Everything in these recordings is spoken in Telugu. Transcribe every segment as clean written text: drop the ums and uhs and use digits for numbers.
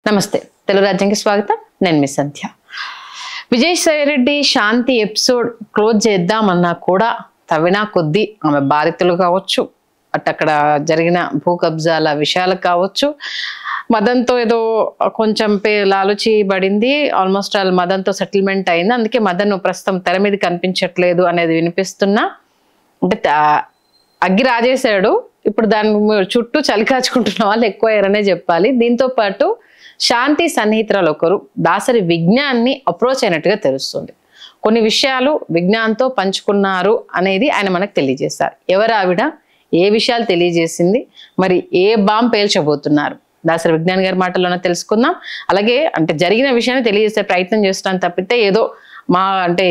నమస్తే తెలుగు రాజ్యానికి స్వాగతం. నేను మీ సంధ్య. విజయసాయి రెడ్డి శాంతి ఎపిసోడ్ క్లోజ్ చేద్దామన్నా కూడా తవ్వినా కొద్దీ ఆమె బాధితులు కావచ్చు, అక్కడ జరిగిన భూ కబ్జాల విషయాలు కావచ్చు, మదన్తో ఏదో కొంచెం లాలుచి పడింది, ఆల్మోస్ట్ ఆల్ మదన్తో సెటిల్మెంట్ అయింది, అందుకే మదన్ ప్రస్తుతం తెర మీద కనిపించట్లేదు అనేది వినిపిస్తున్నా. అంటే అగ్గి రాజేశాడు, ఇప్పుడు దాని చుట్టూ చలి కాచుకుంటున్న వాళ్ళు ఎక్కువయ్యారనే చెప్పాలి. దీంతో పాటు శాంతి సన్నిహితురాలు ఒకరు దాసరి విజ్ఞాన్ని అప్రోచ్ అయినట్టుగా తెలుస్తుంది. కొన్ని విషయాలు విజ్ఞాన్తో పంచుకున్నారు అనేది ఆయన మనకు తెలియజేశారు. ఎవరు ఆవిడ, ఏ విషయాలు తెలియజేసింది, మరి ఏ బాంబ్ పేల్చబోతున్నారు, దాసరి విజ్ఞాన్ గారి మాటల్లోనే తెలుసుకుందాం. అలాగే అంటే జరిగిన విషయాన్ని తెలియజేసే ప్రయత్నం చేస్తున్నాను తప్పితే ఏదో అంటే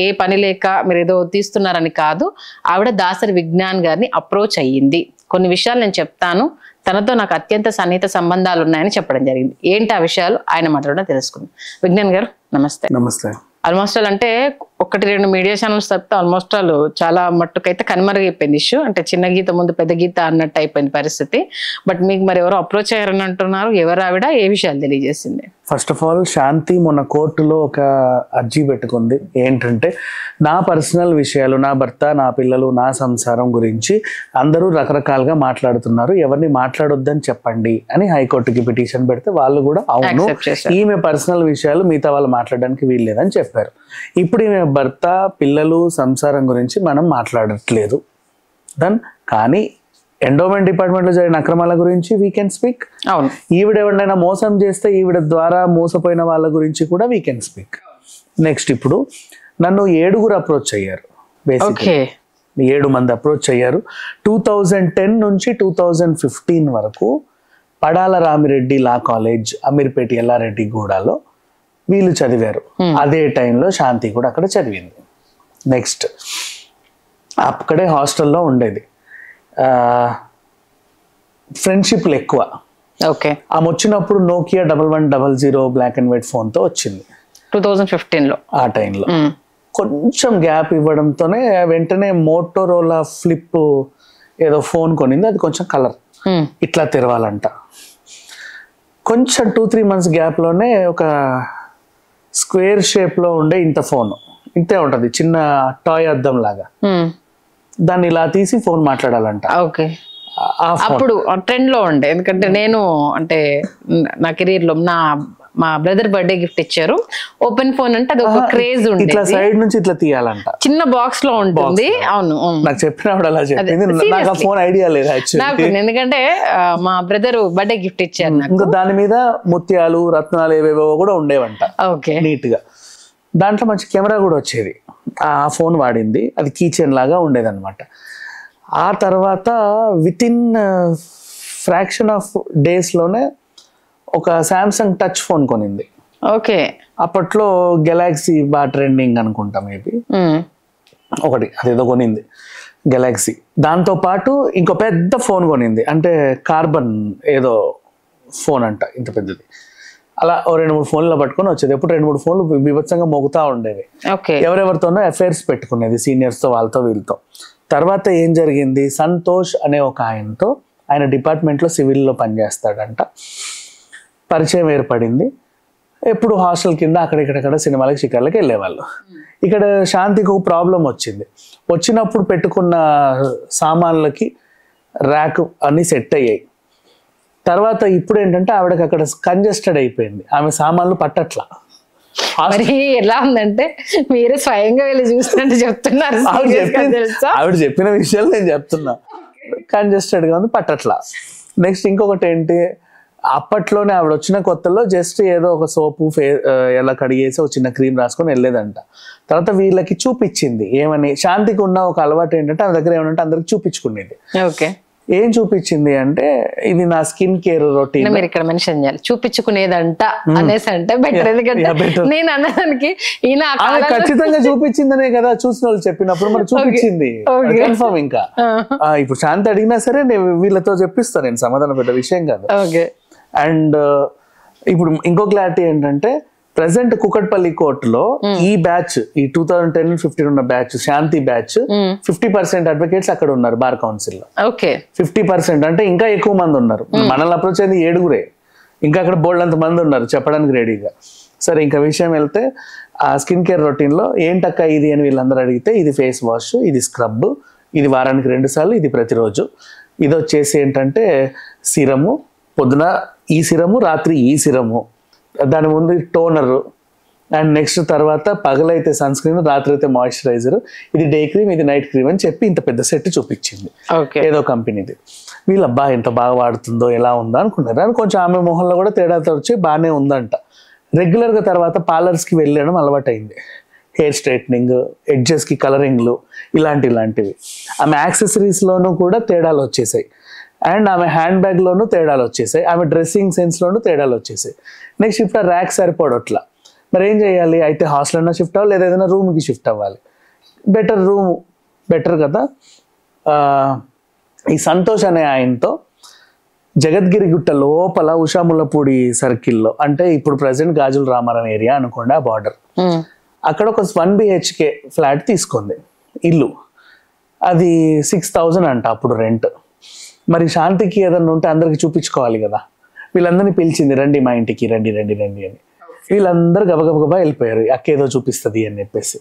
ఏ పని లేక మీరు ఏదో తీస్తున్నారని కాదు. ఆవిడ దాసరి విజ్ఞాన్ గారిని అప్రోచ్ అయ్యింది. కొన్ని విషయాలు నేను చెప్తాను, తనతో నాకు అత్యంత సన్నిహిత సంబంధాలు ఉన్నాయని చెప్పడం జరిగింది. ఏంటి ఆ విషయాలు ఆయన మాట్లాడడం తెలుసుకుందాం. విజ్ఞాన్ గారు నమస్తే. నమస్తే. ఆల్మోస్ట్ ఆల్ అంటే 1-2 మీడియా ఛానల్స్ తప్పితే ఆల్మోస్ట్ ఆల్ చాలా మట్టుకైతే కనుమరుగైపోయింది ఇష్యూ. అంటే చిన్న గీత ముందు పెద్ద గీత అన్నట్టు అయిపోయింది పరిస్థితి. బట్ మీకు మరి ఎవరో అప్రోచ్ అయ్యారని అంటున్నారు. ఎవరు ఆవిడ, ఏ విషయాలు తెలియజేసింది? ఫస్ట్ ఆఫ్ ఆల్ శాంతి మొన్న కోర్టులో ఒక అర్జీ పెట్టుకుంది. ఏంటంటే నా పర్సనల్ విషయాలు, నా భర్త, నా పిల్లలు, నా సంసారం గురించి అందరూ రకరకాలుగా మాట్లాడుతున్నారు, ఎవరిని మాట్లాడొద్దని చెప్పండి అని హైకోర్టుకి పిటిషన్ పెడితే వాళ్ళు కూడా అవును ఈమె పర్సనల్ విషయాలు మిగతా వాళ్ళు మాట్లాడడానికి వీల్లేదని చెప్పారు. ఇప్పుడు ఈమె భర్త, పిల్లలు, సంసారం గురించి మనం మాట్లాడట్లేదు కానీ ఎండోమెంట్ డిపార్ట్మెంట్ లో జరిగిన అక్రమాల గురించి వీ కెన్ స్పీక్. అవును, ఈవిడ ఎవరైనా మోసం చేస్తే ఈవిడ ద్వారా మోసపోయిన వాళ్ళ గురించి కూడా వీ కెన్ స్పీక్. నెక్స్ట్ ఇప్పుడు నన్ను 7 అప్రోచ్ అయ్యారు. బేసిక్లీ 7 మంది అప్రోచ్ అయ్యారు. 2010 నుంచి 2015 వరకు పడాల రామిరెడ్డి లా కాలేజ్, అమీర్పేట ఎల్లారెడ్డి గూడలో వీళ్ళు చదివారు. అదే టైంలో శాంతి కూడా అక్కడ చదివింది. నెక్స్ట్ అక్కడే హాస్టల్లో ఉండేది. ఫ్రెండ్షిప్లు ఎక్కువ. ఓకే, ఆమె వచ్చినప్పుడు నోకియా 1100 బ్లాక్ అండ్ వైట్ ఫోన్తో వచ్చింది 2015లో. ఆ టైంలో కొంచెం గ్యాప్ ఇవ్వడంతోనే వెంటనే మోటోరోలా ఫ్లిప్ ఏదో ఫోన్ కొనింది. అది కొంచెం కలర్ ఇట్లా తెరవాలంట. కొంచెం 2-3 మంత్స్ గ్యాప్లోనే ఒక స్క్వేర్ షేప్లో ఉండే ఇంత ఫోన్, ఇంతే ఉంటుంది, చిన్న టాయ్ అద్దం లాగా, దాన్ని ఇలా తీసి ఫోన్ మాట్లాడాలంట. ఓకే, అప్పుడు ట్రెండ్ లో ఉండే. ఎందుకంటే నేను అంటే నా కెరీర్ లో మా బ్రదర్ బర్త్డే గిఫ్ట్ ఇచ్చారు. ఓపెన్ ఫోన్ అంటే అది ఒక క్రేజ్ ఉంది. ఇట్లా సైడ్ నుంచి ఇట్లా తీయాలంట, చిన్న బాక్స్ లో ఉంటుంది. అవును, నాకు చెప్పినప్పుడు అలా చెప్పింది. నాకు ఆ ఫోన్ ఐడియా లేదు నాకు, ఎందుకంటే మా బ్రదర్ బర్త్డే గిఫ్ట్ ఇచ్చారు నాకు. ఇంకా దాని మీద ముత్యాలు, రత్నాలు ఏవేవో కూడా ఉండేవంట. ఓకే, నీట్ గా. దాంట్లో మంచి కెమెరా కూడా వచ్చేది. ఆ ఫోన్ వాడింది, అది కీచెన్ లాగా ఉండేది అనమాట. ఆ తర్వాత వితిన్ ఫ్రాక్షన్ ఆఫ్ డేస్ లోనే ఒక సామ్సంగ్ టచ్ ఫోన్ కొనింది. ఓకే, అప్పట్లో గెలాక్సీ బాగా ట్రెండింగ్ అనుకుంటా, మేబీ ఒకటి అదేదో కొనింది గెలాక్సీ. దాంతో పాటు ఇంకో పెద్ద ఫోన్ కొనింది, అంటే కార్బన్ ఏదో ఫోన్ అంట, ఇంత పెద్దది. అలా 2-3 ఫోన్లు పట్టుకొని వచ్చేది. ఎప్పుడు 2-3 ఫోన్లు బీభత్సంగా మోగుతా ఉండేవి. ఎవరెవరితోనో అఫైర్స్ పెట్టుకునేది, సీనియర్స్తో, వాళ్ళతో వీళ్ళతో. తర్వాత ఏం జరిగింది, సంతోష్ అనే ఒక ఆయనతో, ఆయన డిపార్ట్మెంట్లో సివిల్లో పనిచేస్తాడంట, పరిచయం ఏర్పడింది. ఎప్పుడు హాస్టల్ కింద అక్కడిక్కడ సినిమాలకి, షికార్లకి వెళ్ళేవాళ్ళు. ఇక్కడ శాంతికి ఒక ప్రాబ్లం వచ్చింది. వచ్చినప్పుడు పెట్టుకున్న సామాన్లకి ర్యాక్ అన్నీ సెట్ అయ్యాయి. తర్వాత ఇప్పుడు ఏంటంటే ఆవిడకి అక్కడ కంజెస్టెడ్ అయిపోయింది, ఆమె సామాన్లు పట్టట్లా. ఎలా ఉందంటే మీరే స్వయంగా వెళ్ళి చూసినట్టు చెప్తున్నారు. ఆవిడ చెప్పిన విషయాలు నేను చెప్తున్నా. కంజెస్టెడ్ గా ఉంది, పట్టట్లా. నెక్స్ట్ ఇంకొకటి ఏంటి, అప్పట్లోనే ఆవిడ వచ్చిన కొత్తలో జస్ట్ ఏదో ఒక సోపు ఎలా కడిగేసి ఒక చిన్న క్రీమ్ రాసుకొని వెళ్ళేదంట. తర్వాత వీళ్ళకి చూపించింది ఏమని, శాంతికి ఉన్న ఒక అలవాటు ఏంటంటే ఆమె దగ్గర ఏమంటే అందరికి చూపించుకునేది. ఓకే, ఏం చూపించింది అంటే, ఇది నా స్కిన్ కేర్ రొటీన్. మీరు ఇక్కడ మెన్షన్ చేయాలి, చూపించుకునేదంట అనేసి అంటే బెటర్. ఎందుకంటే నేను అన్నదానికి ఈయన ఖచ్చితంగా చూపించిందనే కదా చూసిన వాళ్ళు చెప్పినప్పుడు, మరి చూపించింది కన్ఫర్మ్. ఇంకా ఇప్పుడు శాంతి అడిగినా సరే నేను వీళ్ళతో చెప్పిస్తాను, నేను సమాధానం పెట్టే విషయం కాదు. అండ్ ఇప్పుడు ఇంకో క్లారిటీ ఏంటంటే, ప్రెసెంట్ కుకట్పల్లి కోర్టులో ఈ బ్యాచ్, ఈ 2010-15 ఉన్న బ్యాచ్, శాంతి బ్యాచ్ 50% అడ్వకేట్స్ అక్కడ ఉన్నారు బార్ కౌన్సిల్ లో. 50% అంటే ఇంకా ఎక్కువ మంది ఉన్నారు. మనల్ని అప్రోచ్ అయింది 7 ఇంకా అక్కడ బోల్డ్ అంత మంది ఉన్నారు చెప్పడానికి రెడీగా. సరే ఇంకా విషయం వెళ్తే ఆ స్కిన్ కేర్ రొటీన్లో ఏంటక్క ఇది అని వీళ్ళందరూ అడిగితే ఇది ఫేస్ వాష్, ఇది స్క్రబ్, ఇది వారానికి 2 సార్లు, ఇది ప్రతిరోజు. ఇది వచ్చేసి ఏంటంటే సిరము, పొద్దున ఈ సిరము, రాత్రి ఈ సిరము, దాని ముందు టోనరు, అండ్ నెక్స్ట్ తర్వాత పగలైతే సన్ స్క్రీన్, రాత్రి అయితే మాయిశ్చరైజర్, ఇది డే క్రీమ్, ఇది నైట్ క్రీమ్ అని చెప్పి ఇంత పెద్ద సెట్ చూపించింది ఏదో కంపెనీది. వీళ్ళు అబ్బా ఎంత బాగా వాడుతుందో ఎలా ఉందో అనుకున్నారు. అని కొంచెం ఆమె మొహంలో కూడా తేడాతో వచ్చి బాగానే ఉందంట. రెగ్యులర్గా తర్వాత పార్లర్స్కి వెళ్ళడం అలవాటైంది. హెయిర్ స్ట్రైట్నింగ్, ఎడ్జెస్కి కలరింగ్లు, ఇలాంటివి. ఆమె యాక్సెసరీస్లోనూ కూడా తేడాలు వచ్చేసాయి, అండ్ ఆమె హ్యాండ్ బ్యాగ్లోనూ తేడాలు వచ్చేసాయి, ఆమె డ్రెస్సింగ్ సెన్స్లోనూ తేడాలు వచ్చేసాయి. నెక్స్ట్ ఇప్పుడు ర్యాక్ సరిపోవట్లా. మరి ఏం చేయాలి? అయితే హాస్టల్ అన్నా షిఫ్ట్ అవ్వాలి, లేదా ఏదైనా రూమ్కి షిఫ్ట్ అవ్వాలి. బెటర్ కదా. ఈ సంతోష్ అనే ఆయనతో జగద్గిరి గుట్ట లోపల ఉషాముల్లపూడి సర్కిల్లో, అంటే ఇప్పుడు ప్రజెంట్ గాజుల రామారం ఏరియా అనుకోండి, ఆ బార్డర్, అక్కడ ఒక 1 BHK ఫ్లాట్ తీసుకుంది ఇల్లు. అది 6,000 అంట అప్పుడు రెంట్. మరి శాంతికి ఏదన్నా ఉంటే అందరికి చూపించుకోవాలి కదా. వీళ్ళందరినీ పిలిచింది, రండి మా ఇంటికి, రండి అని. వీళ్ళందరూ గబగబా వెళ్ళిపోయారు, అక్కేదో చూపిస్తుంది అని చెప్పేసి.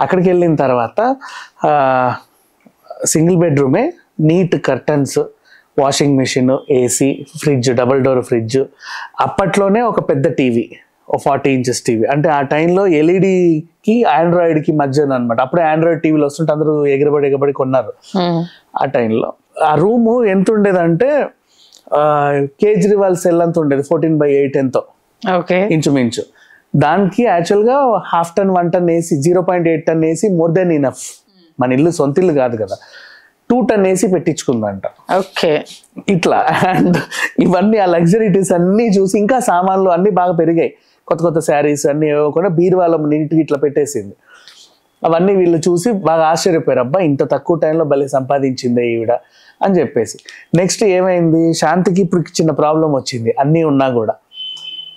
అక్కడికి వెళ్ళిన తర్వాత సింగిల్ బెడ్రూమే, neat curtains, washing machine, AC, fridge, double door fridge. అప్పట్లోనే ఒక పెద్ద టీవీ, 40 inches టీవీ. అంటే ఆ టైంలో ఎల్ఈడికి ఆండ్రాయిడ్కి మధ్య అనమాట. అప్పుడే ఆండ్రాయిడ్ టీవీలు వస్తుంటే అందరూ ఎగరబడి కొన్నారు ఆ టైంలో. ఆ రూము ఎంత ఉండేదంటే కేజ్రీవాల్ సెల్ అంత ఉండేది, 14/8 ఎంతో ఇంచుమించు. దానికి యాక్చువల్గా 1/2 ton 1 ton AC, 0.8 ton AC more than enough. మన ఇల్లు సొంత ఇల్లు కాదు కదా, 2 ton ఏసీ పెట్టించుకుందంట. ఇట్లా. అండ్ ఇవన్నీ ఆ లగ్జరీటీస్ అన్నీ చూసి, ఇంకా సామాన్లు అన్నీ బాగా పెరిగాయి, కొత్త శారీస్ అన్నీ కూడా బీరువాళ్ళ నీట్గా ఇట్లా పెట్టేసింది. అవన్నీ వీళ్ళు చూసి బాగా ఆశ్చర్యపోయారు, అబ్బా ఇంత తక్కువ టైంలో భలే సంపాదించిందే ఈవిడ అని చెప్పేసి. నెక్స్ట్ ఏమైంది, శాంతికి ఇప్పుడు చిన్న ప్రాబ్లం వచ్చింది. అన్నీ ఉన్నా కూడా,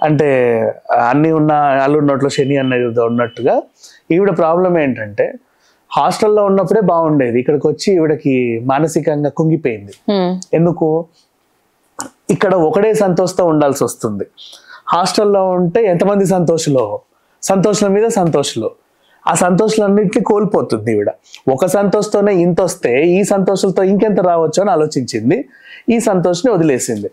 అంటే అన్నీ ఉన్న అల్లుడి నోట్లో శని అన్నది ఉన్నట్టుగా ఈవిడ ప్రాబ్లం ఏంటంటే, హాస్టల్లో ఉన్నప్పుడే బాగుండేది, ఇక్కడికి వచ్చి ఈవిడకి మానసికంగా కుంగిపోయింది. ఎందుకు? ఇక్కడ ఒకడే సంతోషంతో ఉండాల్సి వస్తుంది. హాస్టల్లో ఉంటే ఎంతమంది సంతోషుల మీద సంతోషులు, ఆ సంతోషాలన్నింటినీ కోల్పోతుంది ఈవిడ. ఒక సంతోషంతోనే ఇంత వస్తే ఈ సంతోషాలతో ఇంకెంత రావచ్చు అని ఆలోచించింది. ఈ సంతోష్ని వదిలేసింది.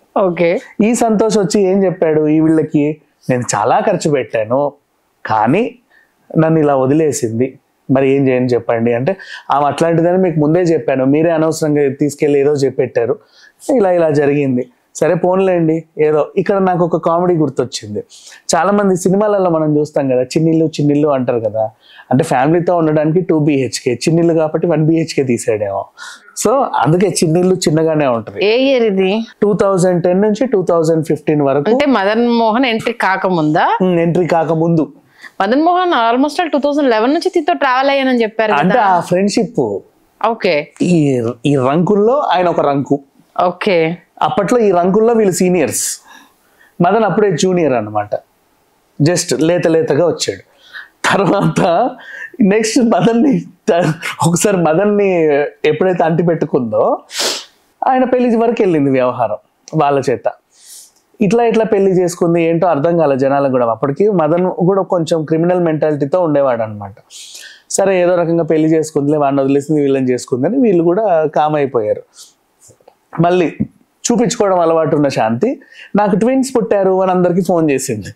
ఈ సంతోష్ వచ్చి ఏం చెప్పాడు ఈ వీళ్ళకి, నేను చాలా ఖర్చు పెట్టాను కానీ నన్ను ఇలా వదిలేసింది, మరి ఏం చేయని చెప్పండి అంటే, ఆమె అట్లాంటిదని మీకు ముందే చెప్పాను, మీరే అనవసరంగా తీసుకెళ్ళి ఏదో చెప్పెట్టారు, ఇలా జరిగింది. సరే పోన్లేండి ఏదో. ఇక్కడ నాకు ఒక కామెడీ గుర్తొచ్చింది. చాలా మంది సినిమాలలో మనం చూస్తాం కదా, చిన్నిల్లు అంటారు కదా, అంటే ఫ్యామిలీతో ఉండడానికి 2 BHK, చిన్నిల్లు కాబట్టి 1 BHK తీసాడేమో. సో అందుకే చిన్నిల్లు చిన్నగానే ఉంటుంది. ఏ ఇయర్ ఇది? 2010 నుంచి 2015 వరకు. అంటే మదన్ మోహన్ ఎంట్రీ కాకముందు. మదన్ మోహన్ ఆల్మోస్ట్ 2011 నుంచి దీంతో ట్రావెల్ అయ్యానని చెప్పారు. అంటే ఆ ఫ్రెండ్షిప్. ఈ రంకుల్లో ఆయన ఒక రంకు. అప్పట్లో ఈ రంకుల్లో వీళ్ళు సీనియర్స్, మదన్ అప్పుడే జూనియర్ అనమాట, జస్ట్ లేతగా వచ్చాడు. తర్వాత నెక్స్ట్ ఒకసారి మదన్ని ఎప్పుడైతే అంటి పెట్టుకుందో ఆయన పెళ్లి వరకు వెళ్ళింది వ్యవహారం వాళ్ళ చేత. ఇట్లా పెళ్లి చేసుకుంది, ఏంటో అర్థం కాలే జనాలకు కూడా. అప్పటికి మదన్ కూడా కొంచెం క్రిమినల్ మెంటాలిటీతో ఉండేవాడు అనమాట. సరే ఏదో రకంగా పెళ్లి చేసుకుందిలే, వాడిని వదిలేసింది వీళ్ళని చేసుకుందని వీళ్ళు కూడా కామ్ అయిపోయారు. మళ్ళీ చూపించుకోవడం అలవాటు ఉన్న శాంతి, నాకు ట్విన్స్ పుట్టారు అని అందరికీ ఫోన్ చేసింది.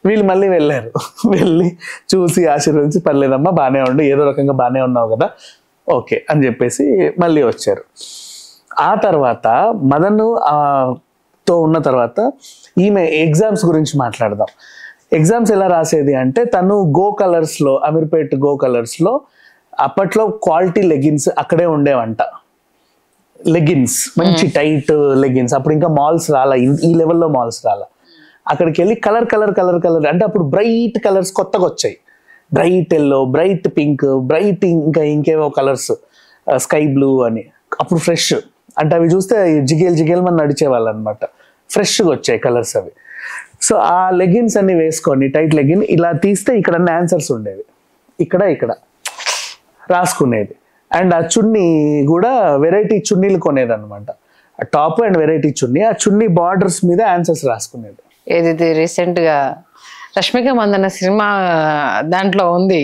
వీళ్ళు మళ్ళీ వెళ్ళారు, వెళ్ళి చూసి ఆశీర్వదించి, పర్లేదమ్మా బాగానే ఉండు, ఏదో రకంగా బాగానే ఉన్నావు కదా, ఓకే అని చెప్పేసి మళ్ళీ వచ్చారు. ఆ తర్వాత మదన్ తో ఉన్న తర్వాత ఈమె ఎగ్జామ్స్ గురించి మాట్లాడదాం. ఎగ్జామ్స్ ఎలా రాసేది అంటే, తను అమీర్పేట్ గో కలర్స్లో అప్పట్లో క్వాలిటీ లెగిన్స్ అక్కడే ఉండేవంట. లెగిన్స్, మంచి టైట్ లెగిన్స్. అప్పుడు ఇంకా మాల్స్ రాలా, ఈ లెవెల్లో మాల్స్ రాలా. అక్కడికి వెళ్ళి కలర్ అంటే అప్పుడు బ్రైట్ కలర్స్ కొత్తగా వచ్చాయి, bright yellow, bright pink, bright ఇంకేవో కలర్స్, స్కై బ్లూ అని. అప్పుడు ఫ్రెష్, అంటే అవి చూస్తే జిగేల్ మన నడిచేవాళ్ళు అనమాట. ఫ్రెష్గా వచ్చాయి కలర్స్ అవి. సో ఆ లెగిన్స్ అన్ని వేసుకొని, టైట్ లెగిన్ ఇలా తీస్తే ఇక్కడ అన్ని ఆన్సర్స్ ఉండేవి, ఇక్కడ రాసుకునేది. అండ్ ఆ చున్నీ కూడా వెరైటీ చున్నీలు కొనేది అనమాట. టాప్ అండ్ వెరైటీ చున్నీ, ఆ చున్నీ బార్డర్స్ మీద ఆన్సర్స్ రాసుకునేది. ఏది రీసెంట్ గా రష్మిక మందన్న సినిమా దాంట్లో ఉంది,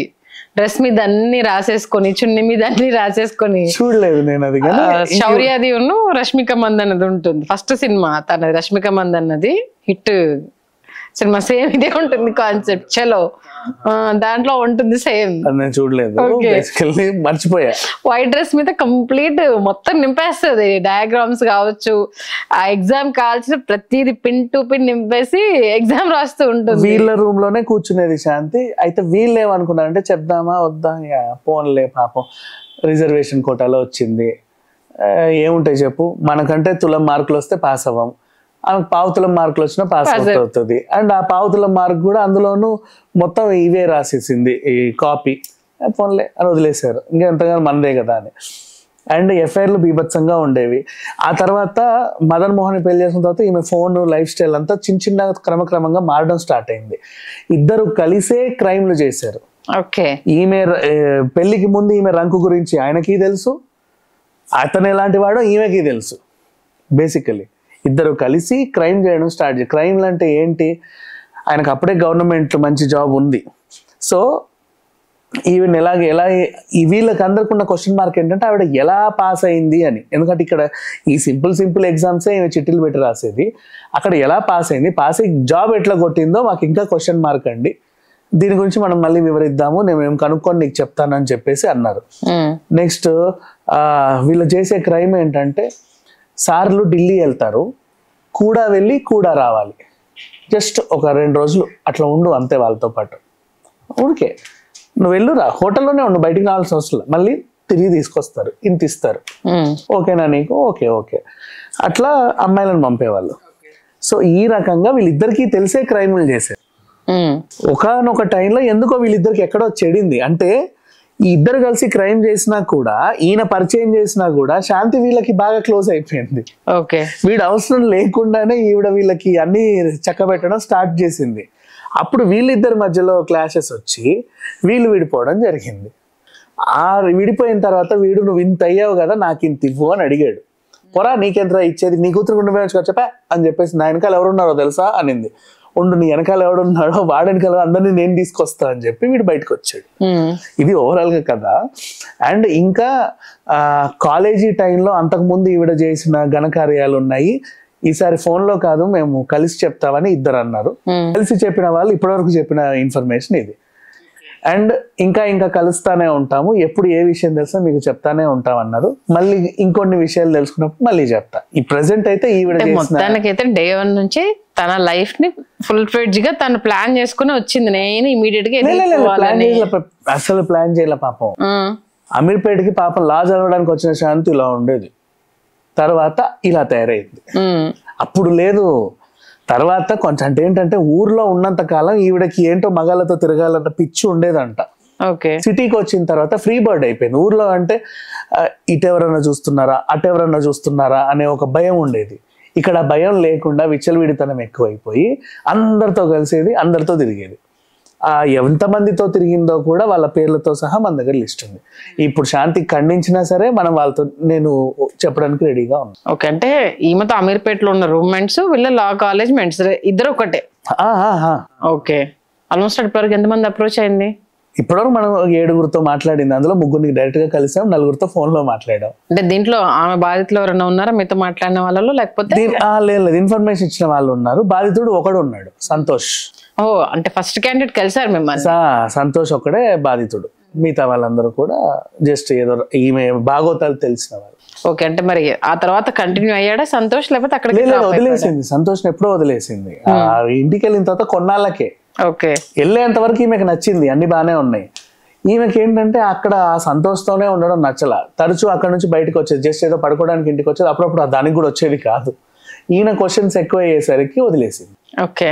డ్రెస్ మీద అన్ని రాసేసుకొని చున్నీ మీద అన్ని రాసేసుకొని. చూడలేదు నేను అది, కానీ శౌర్యాది రష్మిక మందన్నది ఉంటుంది ఫస్ట్ సినిమా తన, రష్మిక మందన్నది హిట్ సినిమా, సేమ్ ఇదే ఉంటుంది కాన్సెప్ట్. చలో దాంట్లో ఉంటుంది సేమ్. నేను చూడలేదు, బేసికల్లీ మర్చిపోయా. వైట్ డ్రెస్ మీద కంప్లీట్ మొత్తం నింపేస్తుంది, డయాగ్రామ్స్ కావచ్చు, ఆ ఎగ్జామ్ కావాల్సిన ప్రతిది పిన్ టు పిన్ నింపేసి ఎగ్జామ్ రాస్తూ ఉంటుంది. వీళ్ళ రూమ్ లోనే కూర్చునేది శాంతి. అయితే వీళ్ళు ఏమనుకున్నారంటే చెప్దామా వద్దా, పోన్లే పాపం రిజర్వేషన్ కోటాలో వచ్చింది, ఏముంటాయి చెప్పు, మనకంటే తులం మార్కులు వస్తే పాస్ అవ్వం, ఆమెకు పావుతులం మార్కులు వచ్చినా పాస్ అవుతుంది. అండ్ ఆ పావుతులం మార్క్ కూడా అందులోనూ మొత్తం ఇవే రాసేసింది ఈ కాపీ, ఫోన్లే అని వదిలేశారు, ఇంకెంతగానో మనదే కదా అని. అండ్ ఎఫ్ఐఆర్లు బీభత్సంగా ఉండేవి. ఆ తర్వాత మదన్ మోహన్ పెళ్లి చేసిన తర్వాత ఈమె ఫోన్ లైఫ్ స్టైల్ అంతా చిన్న చిన్న క్రమక్రమంగా మారడం స్టార్ట్ అయింది. ఇద్దరు కలిసే క్రైమ్లు చేశారు. ఈమె పెళ్లికి ముందు ఈమె రంకు గురించి ఆయనకి తెలుసు, అతను ఎలాంటి వాడో ఈమెకి తెలుసు. బేసికలీ ఇద్దరు కలిసి క్రైమ్ చేయడం స్టార్ట్ చేయాలి. క్రైమ్లు అంటే ఏంటి, ఆయనకు అప్పుడే గవర్నమెంట్ మంచి జాబ్ ఉంది. సో ఈవెన్ ఎలా వీళ్ళకి అందరికి ఉన్న క్వశ్చన్ మార్క్ ఏంటంటే ఆవిడ ఎలా పాస్ అయింది అని. ఎందుకంటే ఇక్కడ ఈ సింపుల్ ఎగ్జామ్సే ఈమె చిట్టీలు పెట్టి రాసేది, అక్కడ ఎలా పాస్ అయింది, పాస్ అయ్యి జాబ్ ఎట్లా కొట్టిందో మాకు ఇంకా క్వశ్చన్ మార్క్ అండి, దీని గురించి మనం మళ్ళీ వివరిద్దాము, నేను కనుక్కొని నీకు చెప్తానని చెప్పేసి అన్నారు. నెక్స్ట్ వీళ్ళు చేసే క్రైమ్ ఏంటంటే, సార్లు ఢిల్లీ వెళ్తారు, కూడా వెళ్ళి కూడా రావాలి, జస్ట్ ఒక 2 రోజులు అట్లా ఉండు అంతే వాళ్ళతో పాటు. ఊరికే నువ్వు వెళ్ళురా, హోటల్లోనే ఉండు, బయటికి రావాల్సిన అవసరం, మళ్ళీ తిరిగి తీసుకొస్తారు, ఇంత ఇస్తారు, ఓకేనా నీకు, ఓకే అట్లా అమ్మాయిలను పంపేవాళ్ళు. సో ఈ రకంగా వీళ్ళిద్దరికీ తెలిసే క్రైములు చేశారు. ఒకనొక టైంలో ఎందుకో వీళ్ళిద్దరికి ఎక్కడో చెడింది. అంటే ఈ ఇద్దరు కలిసి క్రైమ్ చేసినా కూడా, ఈయన పరిచయం చేసినా కూడా శాంతి వీళ్ళకి బాగా క్లోజ్ అయిపోయింది. వీడు అవసరం లేకుండానే ఈవిడ వీళ్ళకి అన్ని చక్కబెట్టడం స్టార్ట్ చేసింది. అప్పుడు వీళ్ళిద్దరి మధ్యలో క్లాషెస్ వచ్చి వీళ్ళు విడిపోవడం జరిగింది. విడిపోయిన తర్వాత వీడు నువ్వు ఇంత అయ్యావు కదా నాకు ఇంత ఇవ్వు అని అడిగాడు. పొరా నీకెంతరా ఇచ్చేది, నీ కూతురు ఉండిపోయి చెప్పా అని చెప్పేసి, నా వెనకాల ఎవరున్నారో తెలుసా అనింది. ఉండు, నీ వెనకాల ఎవడున్నాడో వాడి వెనకాల అందరినీ నేను తీసుకొస్తా అని చెప్పి వీడు బయటకు వచ్చాడు. ఇది ఓవరాల్ గా కదా. అండ్ ఇంకా కాలేజీ టైంలో అంతకుముందు ఈవిడ చేసిన ఘనకార్యాలు ఉన్నాయి. ఈసారి ఫోన్ లో కాదు, మేము కలిసి చెప్తామని ఇద్దరు అన్నారు. కలిసి చెప్పిన వాళ్ళు ఇప్పటివరకు చెప్పిన ఇన్ఫర్మేషన్ ఇది. అండ్ ఇంకా కలుస్తానే ఉంటాము, ఎప్పుడు ఏ విషయం తెలుసా మీకు చెప్తానే ఉంటాం అన్నారు. మళ్ళీ ఇంకొన్ని విషయాలు తెలుసుకున్నప్పుడు మళ్ళీ చెప్తా. ఈ ప్రెసెంట్ అయితే ఈవిడ మొత్తానికైతే డే 1 నుంచి తన లైఫ్ ని ఫుల్ ఫ్లెడ్జ్ గా తను ప్లాన్ చేసుకుని వచ్చింది. నేను ఇమీడియట్ గా అసలు ప్లాన్ చేయాల పాపం. అమీర్పేటకి పాపం లా చదవడానికి వచ్చిన శాంతి ఇలా ఉండేది, తర్వాత ఇలా తయారైంది. అప్పుడు లేదు. తర్వాత కొంచెం అంటే ఏంటంటే ఊర్లో ఉన్నంత కాలం ఈవిడకి ఏంటో మగాళ్ళతో తిరగాలంట పిచ్చి ఉండేదంట. సిటీకి వచ్చిన తర్వాత ఫ్రీ బర్డ్ అయిపోయింది. ఊర్లో అంటే ఇటెవరన్నా చూస్తున్నారా అటెవరన్నా చూస్తున్నారా అనే ఒక భయం ఉండేది. ఇక్కడ భయం లేకుండా విచ్చలవిడితనం ఎక్కువైపోయి అందరితో కలిసేది, అందరితో తిరిగేది. ఎంతమందితో తిరిగిందో కూడా వాళ్ళ పేర్లతో సహా మన దగ్గర లిస్ట్ ఉంది. ఇప్పుడు శాంతి ఖండించినా సరే మనం వాళ్ళతో నేను చెప్పడానికి రెడీగా ఉన్నాను. ఓకే, అంటే ఈమెతో అమీర్పేటలో ఉన్న రూమ్మేట్స్, వీళ్ళ లా కాలేజ్ మేట్స్, ఇద్దరు ఒకటే. ఓకే, ఆల్మోస్ట్ ఇప్పటివరకు ఎంతమంది అప్రోచ్ అయింది? ఇప్పటివరకు మనం 7గురితో మాట్లాడింది, అందులో 3 డైరెక్ట్ గా కలిసాం, 4గురితో ఫోన్ లో మాట్లాడాం. అంటే దీంట్లో ఆమె బాధితులు ఎవరైనా ఉన్నారా మీతో మాట్లాడిన వాళ్ళలో, లేకపోతే? లేదు, ఇన్ఫర్మేషన్ ఇచ్చిన వాళ్ళు ఉన్నారు. బాధితుడు ఒకడు ఉన్నాడు, సంతోష్. అంటే ఫస్ట్ క్యాండిడేట్ కలిసారు మిమ్మల్ని? సంతోష్ ఒక్కడే బాధితుడు, మిగతా వాళ్ళందరూ కూడా జస్ట్ ఏదో ఈమె బాగోతాలు తెలిసిన వాళ్ళు. ఓకే, అంటే మరి ఆ తర్వాత కంటిన్యూ అయ్యాడా సంతోష్, లేకపోతే అక్కడ వదిలేసింది? సంతోష్ ఎప్పుడో వదిలేసింది. ఇంటికి వెళ్ళిన తర్వాత కొన్నాళ్ళకే. ఓకే, వెళ్ళేంత వరకు ఈమెకు నచ్చింది, అన్ని బాగానే ఉన్నాయి. ఈమెకి ఏంటంటే అక్కడ ఆ సంతోష్తోనే ఉండడం నచ్చల. తరచూ అక్కడ నుంచి బయటకు వచ్చేది, జస్ట్ ఏదో పడుకోవడానికి ఇంటికి వచ్చేది, అప్పుడప్పుడు దానికి కూడా వచ్చేది కాదు. ఈయన క్వశ్చన్స్ ఎక్కువ అయ్యేసరికి వదిలేసింది. ఓకే,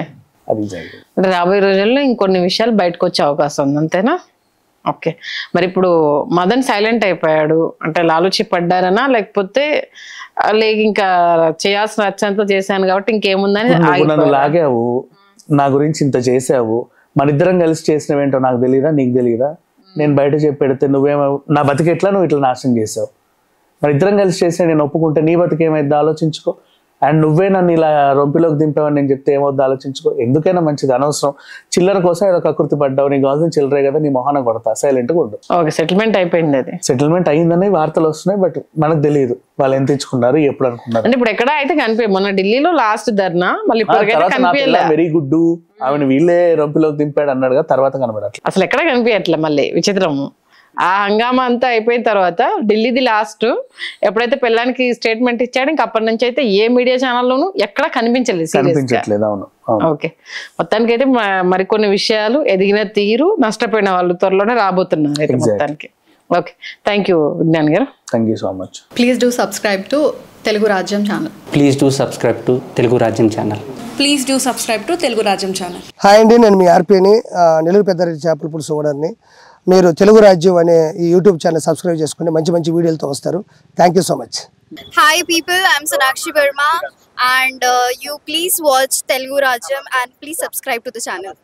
అది జరిగింది. రాబోయే రోజుల్లో ఇంకొన్ని విషయాలు బయటకు వచ్చే అవకాశం ఉంది, అంతేనా? ఓకే, మరి ఇప్పుడు మదన్ సైలెంట్ అయిపోయాడు అంటే లాలూచి పడ్డారనా, లేకపోతే ఇంకా చేయాల్సిన రచనతో చేశాను కాబట్టి ఇంకేముందని? నన్ను లాగావు, నా గురించి ఇంత చేసావు, మన ఇద్దరం కలిసి చేసినవేంటో నాకు తెలియదా, నీకు తెలియదా? నేను బయట చెప్పి పెడితే నువ్వేమో నా బతికెట్లా నువ్వు ఇట్లా నాశనం చేసావు, మరి ఇద్దరం కలిసి చేస్తే నేను ఒప్పుకుంటే నీ బతుకు ఏమైద్ది ఆలోచించుకో. అండ్ నువ్వే నన్ను ఇలా రొంపిలోకి దింపావని నేను చెప్తే ఏమవుద్ది ఆలోచించుకో. ఎందుకైనా మంచిది, అనవసరం చిల్లర కోసం ఏదో కకృతి పడ్డావు, నీకు కావాల్సిన చిల్లరే కదా, నీ మొహాన కొడతా, సైలెంట్గా ఉండు. ఓకే, సెటిల్మెంట్ అయిపోయింది, అది సెటిల్మెంట్ అయిందని వార్తలు వస్తున్నాయి, బట్ మనకు తెలియదు వాళ్ళు ఎంత ఇచ్చుకున్నారు ఎప్పుడు అనుకున్నారు. అంటే ఇప్పుడు ఎక్కడ అయితే కనిపించ, మొన్న ఢిల్లీలో లాస్ట్ ధర్నా, మళ్ళీ వెరీ గుడ్ ఆమెను వీళ్ళే రొంపిలోకి దింపాడు అన్నాడుగా, తర్వాత కనబడట్లేదు, అసలు ఎక్కడ కనిపించట్లే. మళ్ళీ విచిత్రము, ఆ హంగామా అంతా అయిపోయిన తర్వాత ఢిల్లీది లాస్ట్ ఎప్పుడైతే పెళ్ళానికి స్టేట్మెంట్ ఇచ్చాడు, ఇంక అప్పటి నుంచి అయితే ఏ మీడియా ఛానల్లోనూ ఎక్కడ కనిపించలేదు. అవును. ఓకే, మొత్తానికి అయితే మరికొన్ని విషయాలు, ఎదిగిన తీరు, నష్టపోయిన వాళ్ళు త్వరలోనే రాబోతున్నారు అయితే మొత్తానికి. Okay, thank you Vignan garu. Thank you so much. Please do subscribe to Telugu Rajyam channel. Please do subscribe to Telugu Rajyam channel. Please do subscribe to Telugu Rajyam channel. Hi అండి, నేను మీ ఆర్పీని, నెల్లూరు పెద్దారెడ్డి చేపల పులుసు ఓనర్ని. మీరు తెలుగు రాజ్యం అనే ఈ యూట్యూబ్ ఛానల్ సబ్స్క్రైబ్ చేసుకుని మంచి మంచి వీడియోలతో వస్తారు. Thank you so much. Hi people, I'm Sonakshi Verma and you please watch Telugu Rajyam and please subscribe to the channel.